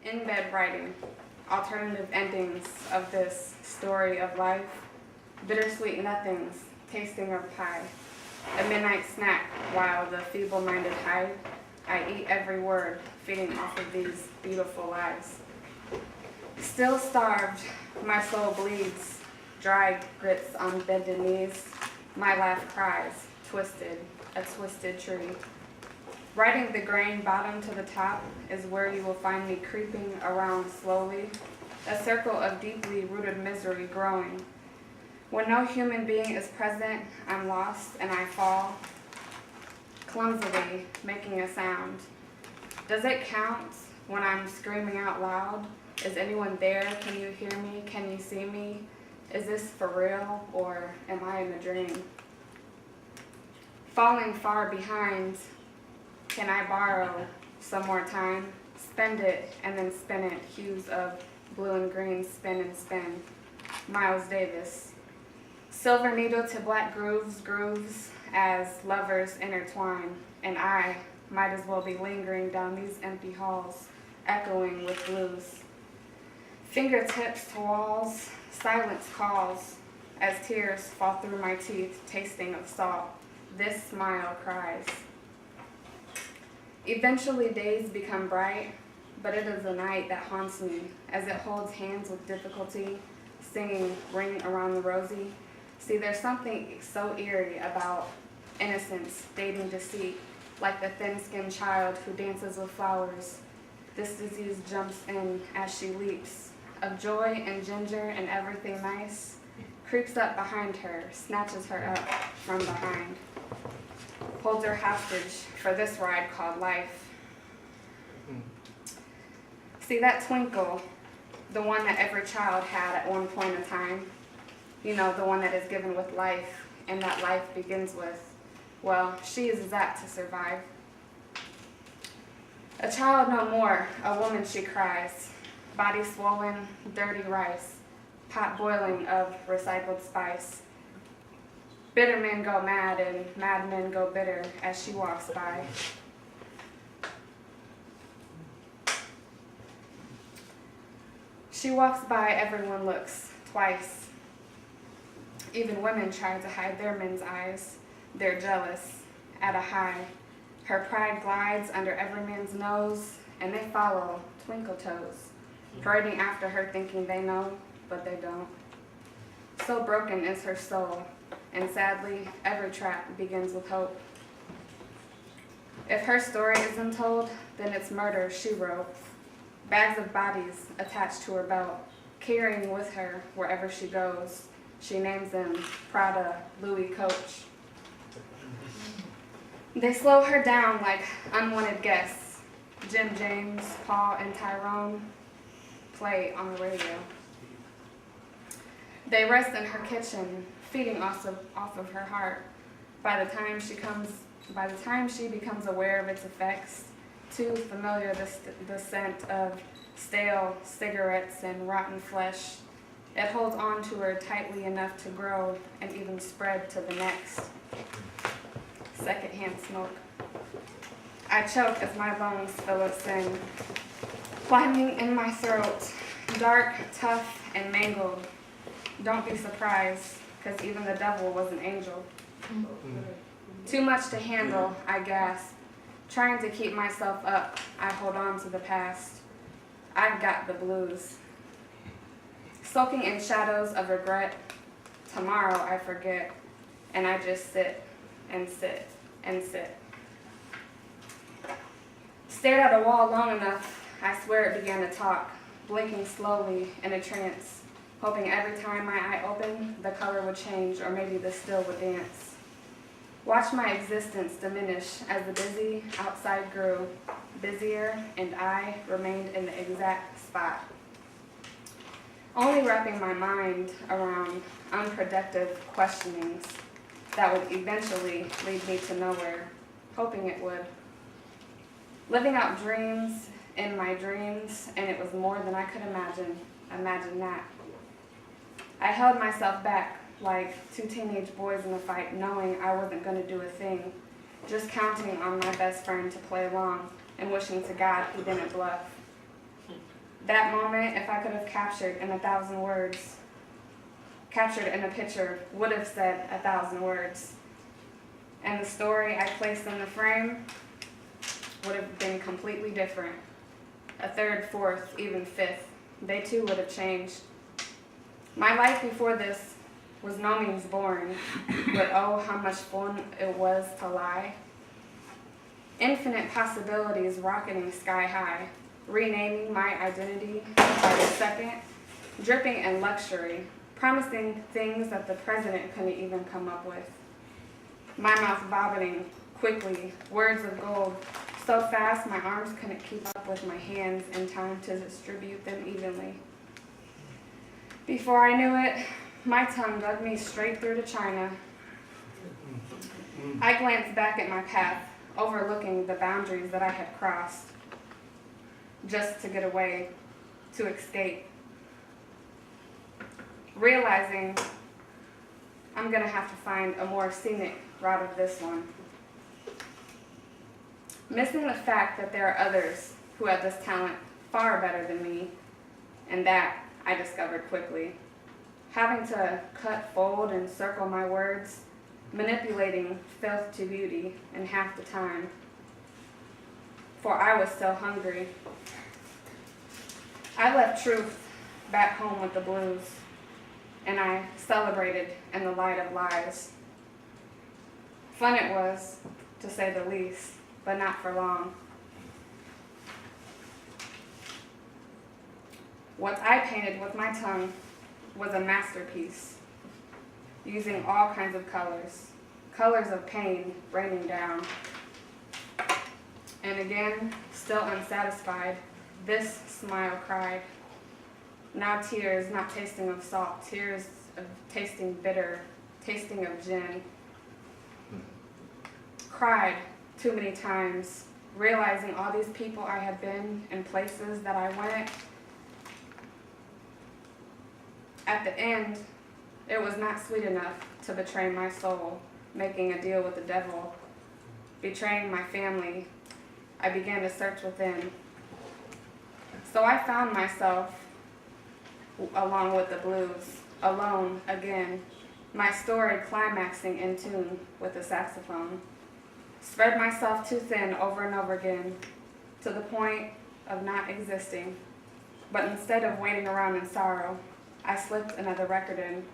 In bed writing, alternative endings of this story of life, bittersweet nothings, tasting of pie, a midnight snack while the feeble-minded hide. I eat every word, feeding off of these beautiful lies. Still starved, my soul bleeds, dry grits on bended knees, my laugh cries, twisted, a twisted tree. Riding the grain bottom to the top is where you will find me creeping around slowly, a circle of deeply rooted misery growing. When no human being is present, I'm lost and I fall, clumsily making a sound. Does it count when I'm screaming out loud? Is anyone there? Can you hear me? Can you see me? Is this for real or am I in a dream? Falling far behind, can I borrow some more time? Spend it and then spin it, hues of blue and green, spin and spin. Miles Davis. Silver needle to black grooves as lovers intertwine, and I might as well be lingering down these empty halls, echoing with blues. Fingertips to walls, silence calls, as tears fall through my teeth, tasting of salt. This smile cries. Eventually days become bright, but it is the night that haunts me, as it holds hands with difficulty, singing Ring Around the Rosie. See, there's something so eerie about innocence dating deceit, like the thin-skinned child who dances with flowers. This disease jumps in as she leaps, of joy and ginger and everything nice, creeps up behind her, snatches her up from behind, holds her hostage for this ride called life. See that twinkle, the one that every child had at one point in time, you know, the one that is given with life and that life begins with, well, she is that to survive. A child no more, a woman she cries, body swollen, dirty rice, pot boiling of recycled spice. Bitter men go mad and mad men go bitter as she walks by. She walks by, everyone looks twice. Even women try to hide their men's eyes. They're jealous, at a high. Her pride glides under every man's nose, and they follow, twinkle toes, parading after her thinking they know, but they don't. So broken is her soul, and sadly, every trap begins with hope. If her story isn't told, then it's murder she wrote. Bags of bodies attached to her belt, carrying with her wherever she goes. She names them Prada, Louis, Coach. They slow her down like unwanted guests. Jim James, Paul, and Tyrone play on the radio. They rest in her kitchen, feeding off of her heart. By the time she becomes aware of its effects, too familiar the scent of stale cigarettes and rotten flesh, it holds on to her tightly enough to grow and even spread to the next. Secondhand smoke. I choke as my lungs fill its in, climbing in my throat, dark, tough, and mangled. Don't be surprised, because even the devil was an angel. Too much to handle, I gasp. Trying to keep myself up, I hold on to the past. I've got the blues. Soaking in shadows of regret, tomorrow I forget, and I just sit and sit and sit. Stared at a wall long enough, I swear it began to talk, blinking slowly in a trance, hoping every time my eye opened, the color would change or maybe the still would dance. Watch my existence diminish as the busy outside grew busier and I remained in the exact spot. Only wrapping my mind around unproductive questionings that would eventually lead me to nowhere, hoping it would. Living out dreams in my dreams, and it was more than I could imagine. Imagine that. I held myself back like two teenage boys in a fight, knowing I wasn't going to do a thing, just counting on my best friend to play along and wishing to God he didn't bluff. That moment, if I could have captured in 1,000 words, captured in a picture, would have said 1,000 words. And the story I placed in the frame would have been completely different. A third, fourth, even fifth, they too would have changed. My life before this was no means boring, but oh, how much fun it was to lie. Infinite possibilities rocketing sky high, renaming my identity by the second, dripping in luxury, promising things that the president couldn't even come up with. My mouth vomiting quickly, words of gold, so fast my arms couldn't keep up with my hands in time to distribute them evenly. Before I knew it, my tongue dug me straight through to China. I glanced back at my path, overlooking the boundaries that I had crossed, just to get away, to escape. Realizing I'm gonna have to find a more scenic route of this one. Missing the fact that there are others who have this talent far better than me, and that I discovered quickly. Having to cut, fold, and circle my words, manipulating filth to beauty in half the time. For I was so hungry. I left truth back home with the blues, and I celebrated in the light of lies. Fun it was, to say the least, but not for long. What I painted with my tongue was a masterpiece, using all kinds of colors, colors of pain raining down. And again, still unsatisfied, this smile cried. Now tears, not tasting of salt, tears of tasting bitter, tasting of gin. Cried too many times, realizing all these people I had been and places that I went. At the end, it was not sweet enough to betray my soul, making a deal with the devil, betraying my family. I began to search within. So I found myself, along with the blues, alone again, my story climaxing in tune with the saxophone. Spread myself too thin over and over again, to the point of not existing. But instead of waiting around in sorrow, I slipped another record in.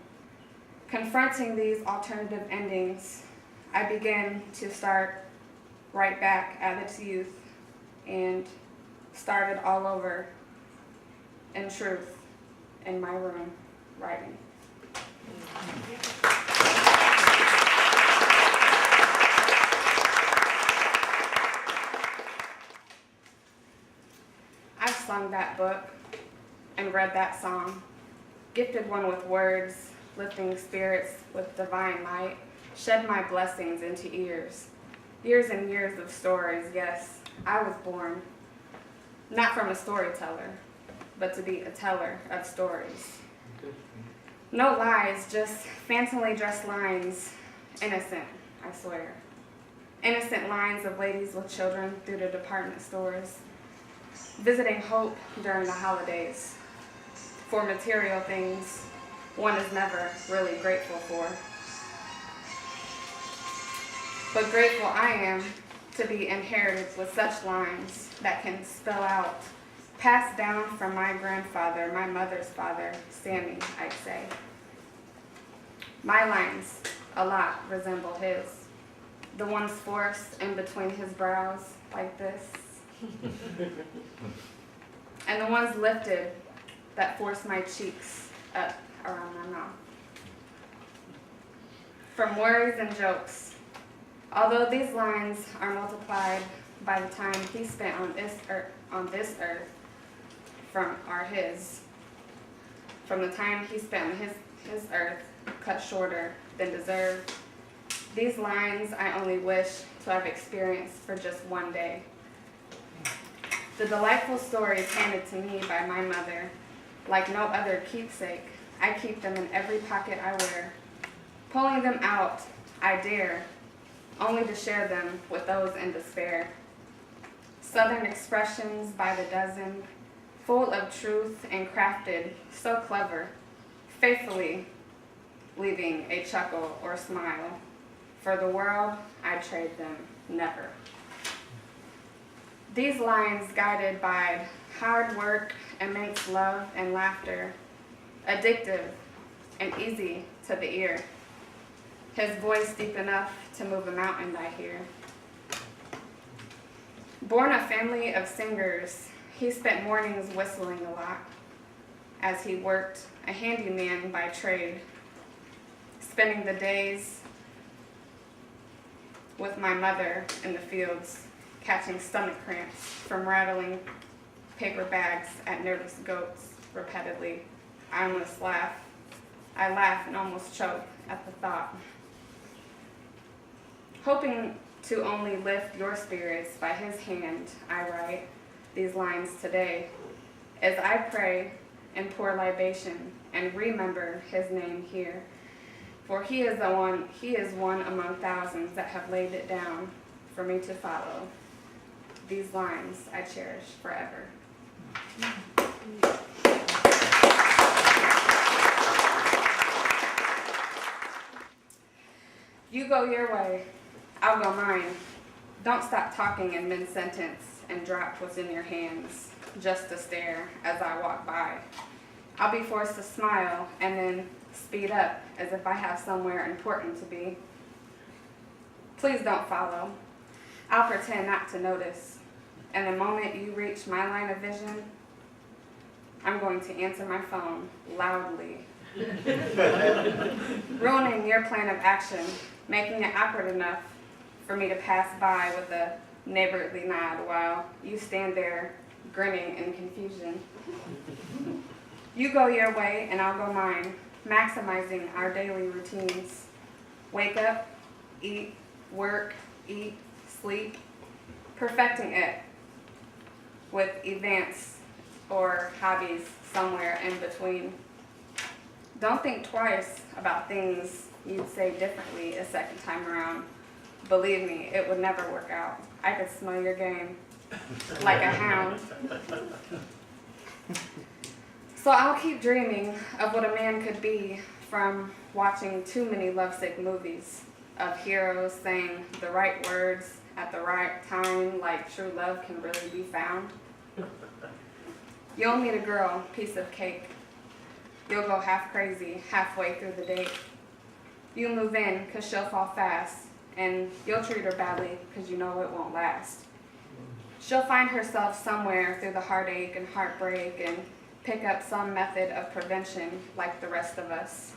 Confronting these alternative endings, I began to start right back at its youth and started all over in truth in my room writing. I've sung that book and read that song, gifted one with words, lifting spirits with divine light, shed my blessings into ears. Years and years of stories, yes, I was born, not from a storyteller, but to be a teller of stories. No lies, just fancily dressed lines, innocent, I swear. Innocent lines of ladies with children through the department stores, visiting hope during the holidays. For material things one is never really grateful for. But grateful I am to be inherited with such lines that can spell out, passed down from my grandfather, my mother's father, Sammy, I'd say. My lines, a lot, resemble his. The ones forced in between his brows, like this. And the ones lifted that force my cheeks up around my mouth. From worries and jokes, although these lines are multiplied by the time he spent on this earth, from the time he spent on his earth, cut shorter than deserved. These lines I only wish to have experienced for just one day. The delightful stories handed to me by my mother, like no other keepsake, I keep them in every pocket I wear. Pulling them out, I dare, only to share them with those in despair. Southern expressions by the dozen, full of truth and crafted so clever, faithfully leaving a chuckle or smile. For the world, I'd trade them never. These lines guided by hard work, immense love and laughter, addictive and easy to the ear. His voice deep enough to move a mountain, I hear. Born a family of singers, he spent mornings whistling a lot as he worked a handyman by trade, spending the days with my mother in the fields, catching stomach cramps from rattling paper bags at nervous goats repeatedly. I almost laugh. I laugh and almost choke at the thought. Hoping to only lift your spirits by his hand, I write these lines today as I pray and pour libation and remember his name here. For he is one among thousands that have laid it down for me to follow. These lines I cherish forever. You go your way, I'll go mine. Don't stop talking in mid-sentence and drop what's in your hands just to stare as I walk by. I'll be forced to smile and then speed up as if I have somewhere important to be. Please don't follow. I'll pretend not to notice. And the moment you reach my line of vision, I'm going to answer my phone loudly, ruining your plan of action, making it awkward enough for me to pass by with a neighborly nod while you stand there grinning in confusion. You go your way and I'll go mine, maximizing our daily routines. Wake up, eat, work, eat, sleep, perfecting it with events or hobbies somewhere in between. Don't think twice about things you'd say differently a second time around. Believe me, it would never work out. I could smell your game like a hound. So I'll keep dreaming of what a man could be from watching too many lovesick movies of heroes saying the right words at the right time, like true love can really be found. You'll meet a girl, piece of cake. You'll go half crazy halfway through the date. You move in because she'll fall fast, and you'll treat her badly because you know it won't last. She'll find herself somewhere through the heartache and heartbreak and pick up some method of prevention like the rest of us.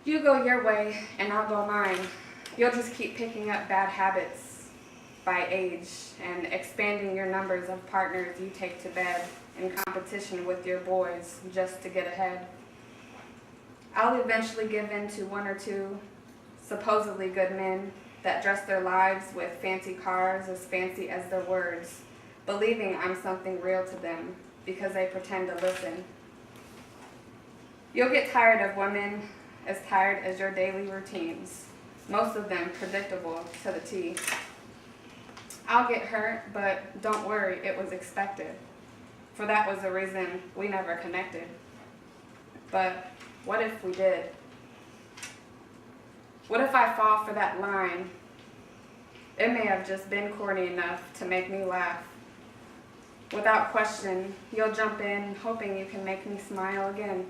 You go your way and I'll go mine. You'll just keep picking up bad habits by age and expanding your numbers of partners you take to bed in competition with your boys just to get ahead. I'll eventually give in to one or two supposedly good men that dress their lives with fancy cars as fancy as their words, believing I'm something real to them because they pretend to listen. You'll get tired of women as tired as your daily routines, most of them predictable to the T. I'll get hurt, but don't worry, it was expected, for that was the reason we never connected. But what if we did? What if I fall for that line? It may have just been corny enough to make me laugh. Without question, you'll jump in, hoping you can make me smile again.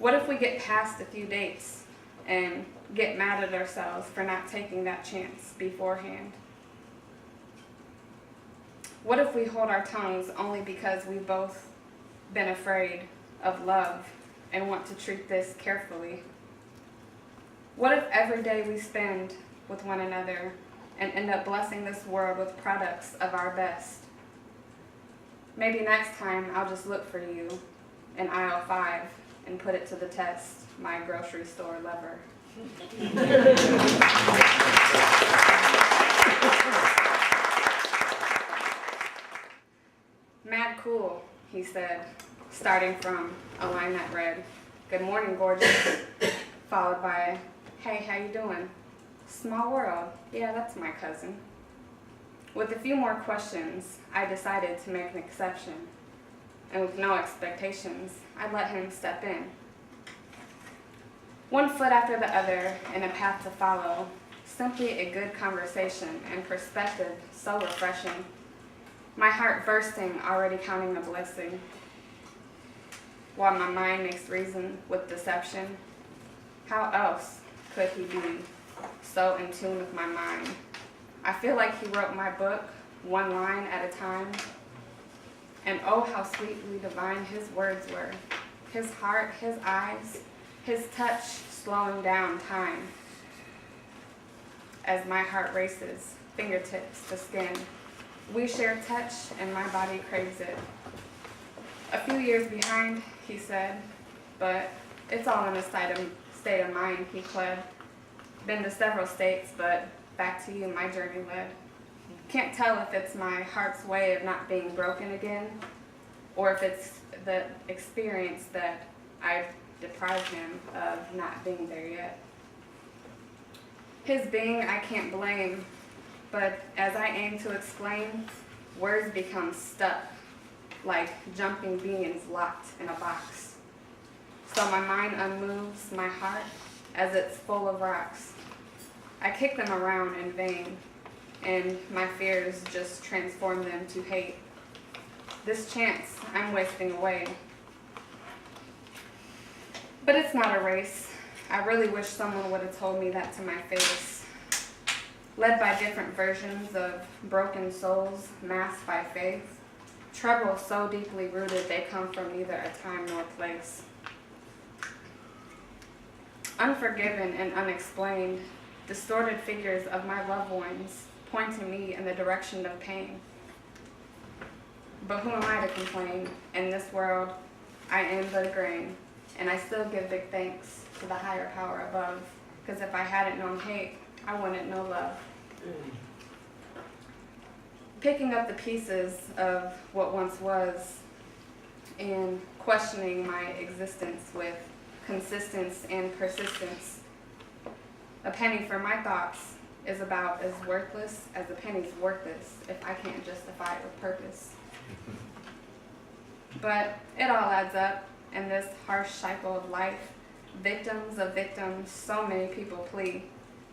What if we get past a few dates and get mad at ourselves for not taking that chance beforehand? What if we hold our tongues only because we've both been afraid of love and want to treat this carefully? What if every day we spend with one another and end up blessing this world with products of our best? Maybe next time I'll just look for you in aisle 5 and put it to the test, my grocery store lover. Mad cool, he said, starting from a line that read, "Good morning, gorgeous," followed by, "Hey, how you doing?" "Small world. Yeah, that's my cousin." With a few more questions, I decided to make an exception, and with no expectations, I let him step in. One foot after the other in a path to follow, simply a good conversation and perspective so refreshing. My heart bursting, already counting a blessing, while my mind makes reason with deception. How else could he be so in tune with my mind? I feel like he wrote my book one line at a time. And oh, how sweetly divine his words were. His heart, his eyes, his touch slowing down time. As my heart races, fingertips to skin. We share touch and my body craves it. A few years behind, he said, but it's all in a state of mind, he pled. Been to several states, but back to you my journey led. Can't tell if it's my heart's way of not being broken again, or if it's the experience that I've deprived him of not being there yet. His being I can't blame, but as I aim to explain, words become stuck, like jumping beans locked in a box. So my mind unmoves my heart as it's full of rocks. I kick them around in vain, and my fears just transform them to hate. This chance I'm wasting away. But it's not a race. I really wish someone would have told me that to my face. Led by different versions of broken souls masked by faith. Trouble so deeply rooted they come from neither a time nor place. Unforgiven and unexplained, distorted figures of my loved ones pointing me in the direction of pain. But who am I to complain? In this world, I am but a grain, and I still give big thanks to the higher power above, because if I hadn't known hate, I wouldn't know love. Picking up the pieces of what once was and questioning my existence with consistence and persistence. A penny for my thoughts is about as worthless as a penny's worthless if I can't justify it with purpose. But it all adds up in this harsh cycle of life. Victims of victims, so many people plea.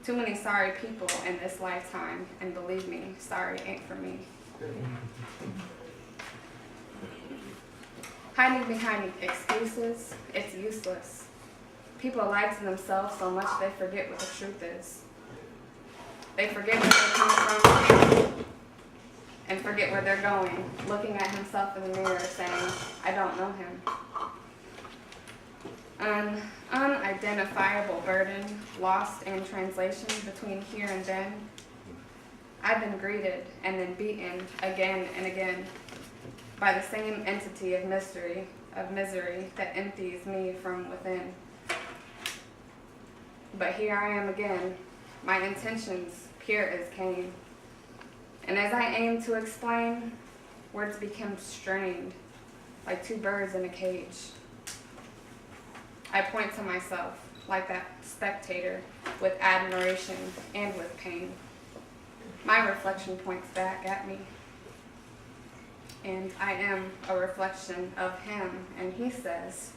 Too many sorry people in this lifetime, and believe me, sorry ain't for me. Hiding behind excuses, it's useless. People lie to themselves so much they forget what the truth is. They forget where they come from and forget where they're going, looking at himself in the mirror saying, I don't know him. An unidentifiable burden, lost in translation between here and then. I've been greeted and then beaten again and again by the same entity of mystery, of misery that empties me from within. But here I am again, my intentions pure as Cain. And as I aim to explain, words become strained, like two birds in a cage. I point to myself, like that spectator, with admiration and with pain. My reflection points back at me. And I am a reflection of him, and he says,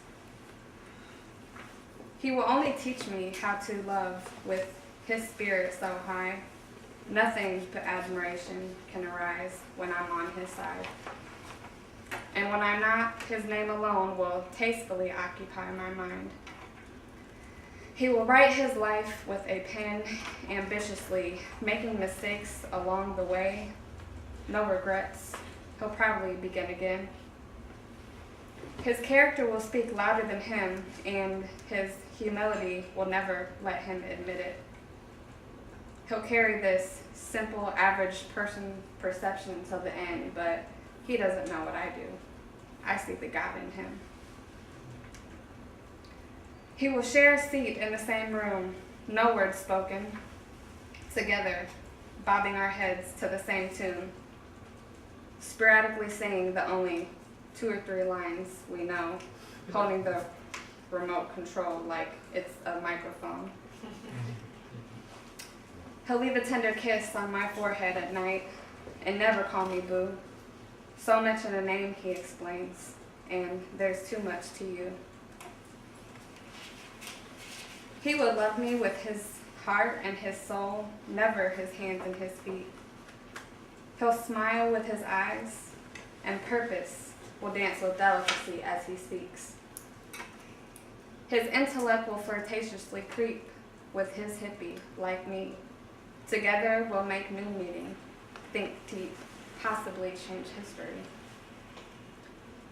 he will only teach me how to love with his spirit so high. Nothing but admiration can arise when I'm on his side. And when I'm not, his name alone will tastefully occupy my mind. He will write his life with a pen ambitiously, making mistakes along the way. No regrets. He'll probably begin again. His character will speak louder than him, and his humility will never let him admit it. He'll carry this simple, average person perception till the end, but he doesn't know what I do. I see the God in him. He will share a seat in the same room, no words spoken, together, bobbing our heads to the same tune, sporadically singing the only 2 or 3 lines we know, holding the remote control like it's a microphone. He'll leave a tender kiss on my forehead at night, and never call me boo. So much in a name, he explains, and there's too much to you. He would love me with his heart and his soul, never his hands and his feet. He'll smile with his eyes, and purpose will dance with delicacy as he speaks. His intellect will flirtatiously creep with his hippie, like me. Together we'll make new meaning, think deep, possibly change history.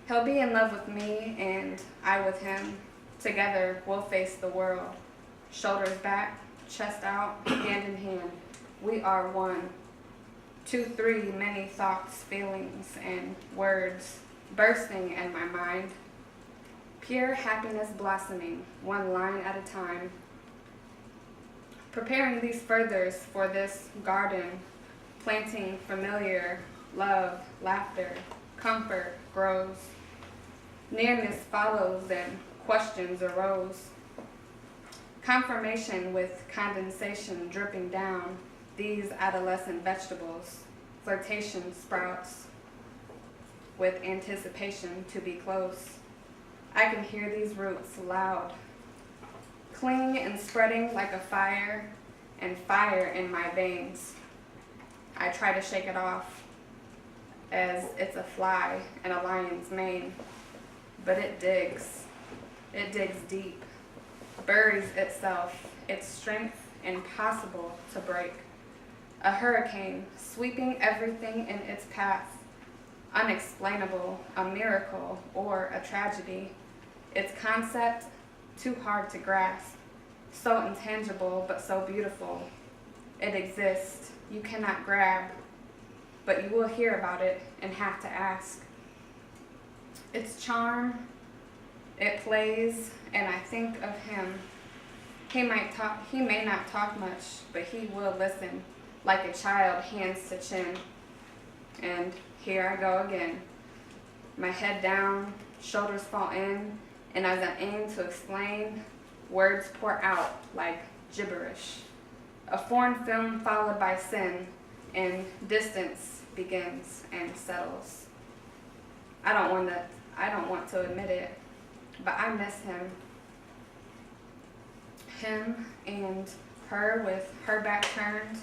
He'll be in love with me and I with him. Together we'll face the world. Shoulders back, chest out, hand in hand. We are one. 2, 3, many thoughts, feelings, and words bursting in my mind. Pure happiness blossoming, one line at a time. Preparing these furthers for this garden, planting familiar love, laughter, comfort grows. Nearness follows and questions arose. Confirmation with condensation dripping down these adolescent vegetables. Flirtation sprouts with anticipation to be close. I can hear these roots loud, cling and spreading like a fire, and fire in my veins. I try to shake it off as it's a fly in a lion's mane, but it digs deep, buries itself, its strength impossible to break. A hurricane sweeping everything in its path, unexplainable, a miracle or a tragedy. Its concept too hard to grasp, so intangible but so beautiful. It exists, you cannot grab, but you will hear about it and have to ask. Its charm, it plays, and I think of him. He may not talk much, but he will listen, like a child hands to chin. And here I go again. My head down, shoulders fall in, and as I aim to explain, words pour out like gibberish. A foreign film followed by sin, and distance begins and settles. I don't want to admit it, but I miss him. Him and her with her back turned,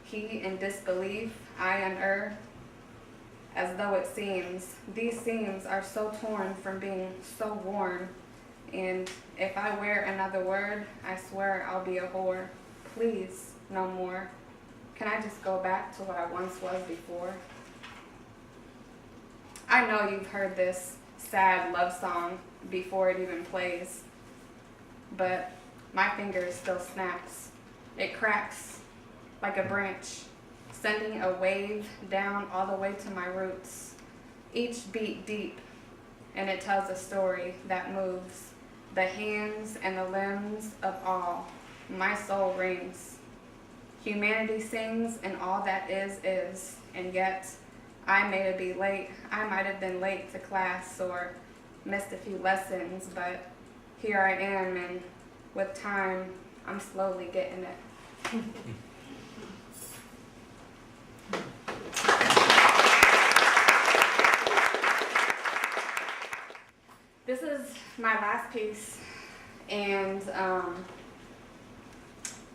he in disbelief, I unearthed. As though it seems, these seams are so torn from being so worn. And if I wear another word, I swear I'll be a whore. Please, no more. Can I just go back to what I once was before? I know you've heard this sad love song before it even plays, but my finger still snaps. It cracks like a branch, sending a wave down all the way to my roots. Each beat deep, and it tells a story that moves the hands and the limbs of all. My soul rings. Humanity sings, and all that is, and yet I may be late. I might have been late to class or missed a few lessons, but here I am, and with time, I'm slowly getting it. This is my last piece, and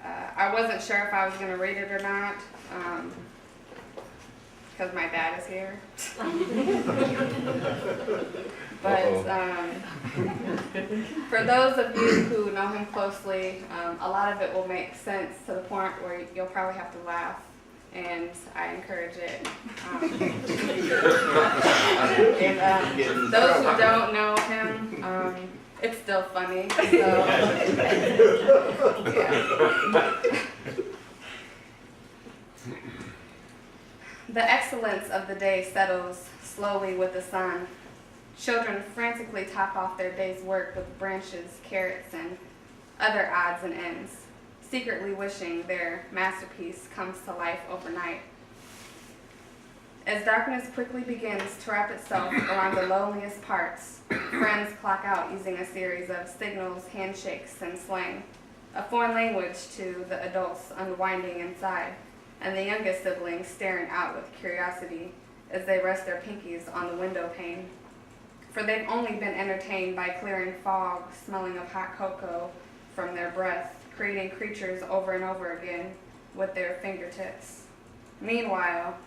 I wasn't sure if I was going to read it or not, because my dad is here. But for those of you who know him closely, a lot of it will make sense to the point where you'll probably have to laugh, and I encourage it. And those who don't know him, it's still funny. So, yeah. The excellence of the day settles slowly with the sun. Children frantically top off their day's work with branches, carrots, and other odds and ends, secretly wishing their masterpiece comes to life overnight. As darkness quickly begins to wrap itself around the loneliest parts, friends clock out using a series of signals, handshakes, and slang, a foreign language to the adults unwinding inside. and the youngest siblings staring out with curiosity as they rest their pinkies on the window pane. For they've only been entertained by clearing fog, smelling of hot cocoa from their breath, creating creatures over and over again with their fingertips. Meanwhile,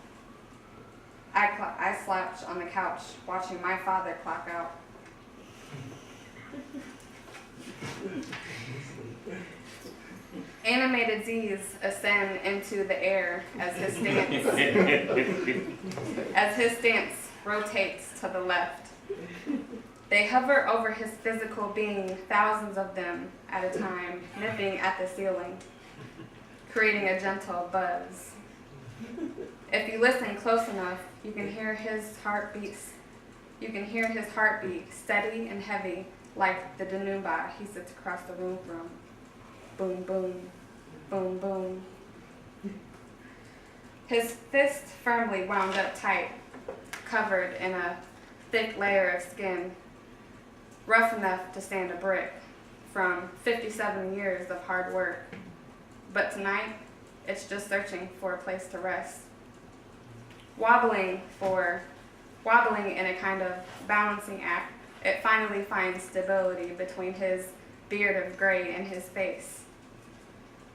I slouch on the couch watching my father clock out. Animated Z's ascend into the air as his stance rotates to the left. They hover over his physical being, thousands of them at a time, nipping at the ceiling, creating a gentle buzz. If you listen close enough, you can hear his heartbeat steady and heavy, like the Danumba he sits across the room from. Boom, boom, boom, boom. His fist firmly wound up tight, covered in a thick layer of skin, rough enough to stand a brick from 57 years of hard work. But tonight, it's just searching for a place to rest. Wobbling in a kind of balancing act, it finally finds stability between his beard of gray and his face.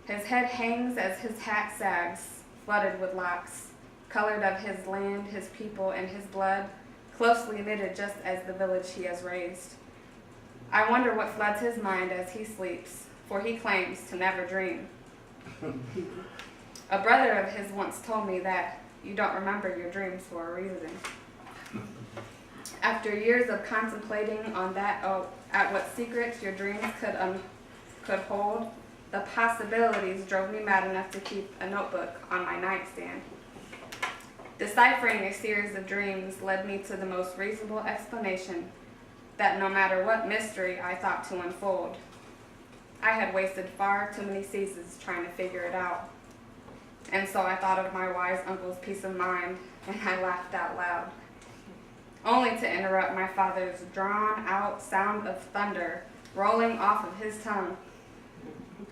His head hangs as his hat sags, flooded with locks, colored of his land, his people, and his blood, closely knitted just as the village he has raised. I wonder what floods his mind as he sleeps, for he claims to never dream. A brother of his once told me that you don't remember your dreams for a reason. After years of contemplating on that, at what secrets your dreams could hold, the possibilities drove me mad enough to keep a notebook on my nightstand. Deciphering a series of dreams led me to the most reasonable explanation that no matter what mystery I thought to unfold, I had wasted far too many seasons trying to figure it out. And so I thought of my wise uncle's peace of mind, and I laughed out loud, only to interrupt my father's drawn-out sound of thunder rolling off of his tongue.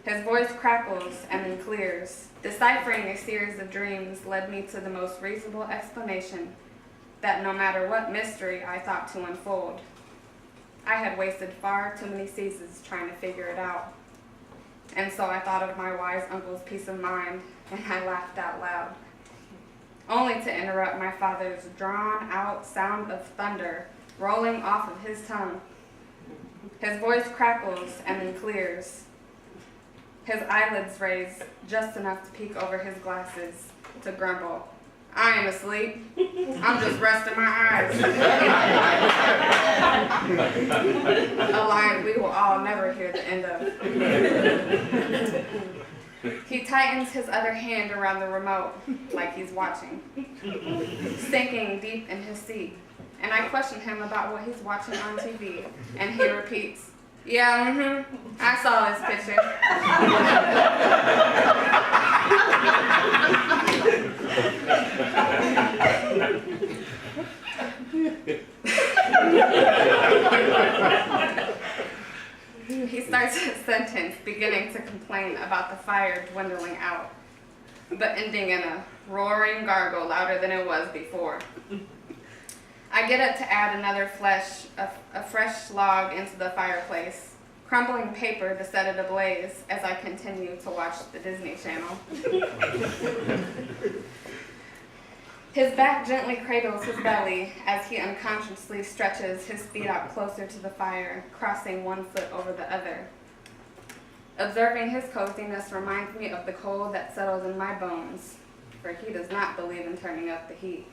His voice crackles and then clears. Deciphering a series of dreams led me to the most reasonable explanation that no matter what mystery I thought to unfold, I had wasted far too many seasons trying to figure it out. And so I thought of my wise uncle's peace of mind, and I laughed out loud, only to interrupt my father's drawn-out sound of thunder rolling off of his tongue. His voice crackles and then clears. His eyelids raise just enough to peek over his glasses to grumble, "I ain't asleep. I'm just resting my eyes." A line we will all never hear the end of. He tightens his other hand around the remote like he's watching, sinking deep in his seat. And I question him about what he's watching on TV, and he repeats, "Yeah, I saw this picture." He starts his sentence beginning to complain about the fire dwindling out, but ending in a roaring gargle louder than it was before. I get up to add another a fresh log into the fireplace, crumbling paper to set it ablaze as I continue to watch the Disney Channel. His back gently cradles his belly as he unconsciously stretches his feet out closer to the fire, crossing one foot over the other. Observing his coziness reminds me of the cold that settles in my bones, for he does not believe in turning up the heat.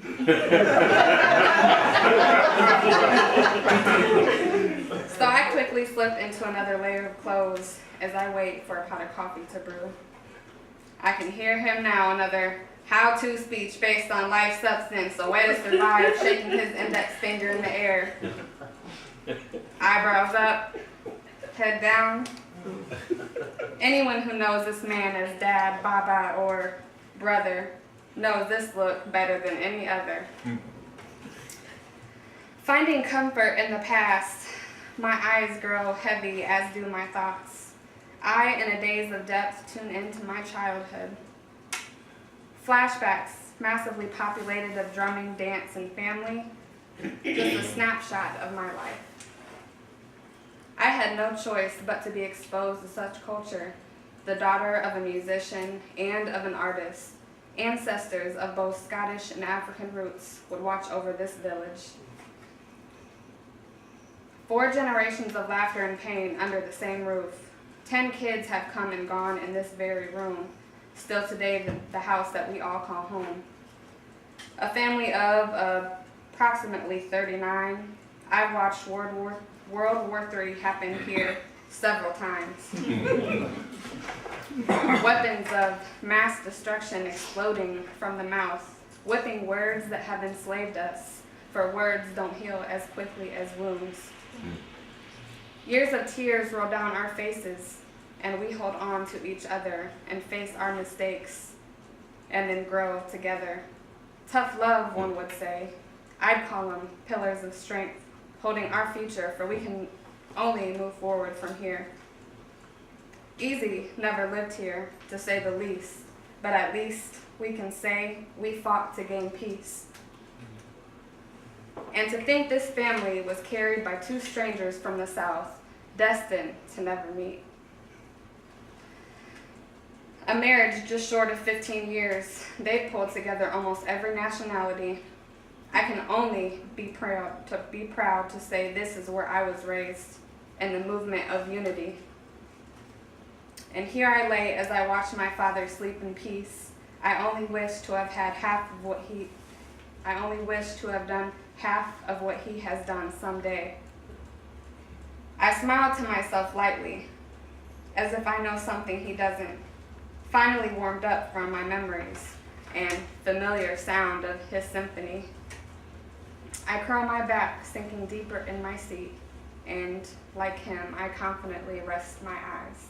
So I quickly slip into another layer of clothes as I wait for a pot of coffee to brew. I can hear him now, another how-to speech based on life substance, a way to survive, shaking his index finger in the air. Eyebrows up, head down. Anyone who knows this man as Dad, Baba, or brother knows this look better than any other. Finding comfort in the past, my eyes grow heavy, as do my thoughts. I, in a daze of depth, tune into my childhood. Flashbacks, massively populated of drumming, dance, and family, just a snapshot of my life. I had no choice but to be exposed to such culture, the daughter of a musician and of an artist. Ancestors of both Scottish and African roots would watch over this village. 4 generations of laughter and pain under the same roof. 10 kids have come and gone in this very room, still today the house that we all call home. A family of approximately 39. I've watched World War III happen here several times. Weapons of mass destruction exploding from the mouth, whipping words that have enslaved us, for words don't heal as quickly as wounds. Years of tears roll down our faces, and we hold on to each other and face our mistakes, and then grow together. Tough love, one would say. I'd call them pillars of strength, holding our future, for we can only move forward from here. Easy never lived here, to say the least, but at least we can say we fought to gain peace. And to think this family was carried by 2 strangers from the South, destined to never meet. A marriage just short of 15 years, they pulled together almost every nationality. I can only be proud to say this is where I was raised, in the movement of unity. And here I lay as I watched my father sleep in peace. I only wish to have done half of what he has done someday. I smiled to myself lightly, as if I know something he doesn't, finally warmed up from my memories and familiar sound of his symphony. I curl my back, sinking deeper in my seat, and like him, I confidently rest my eyes.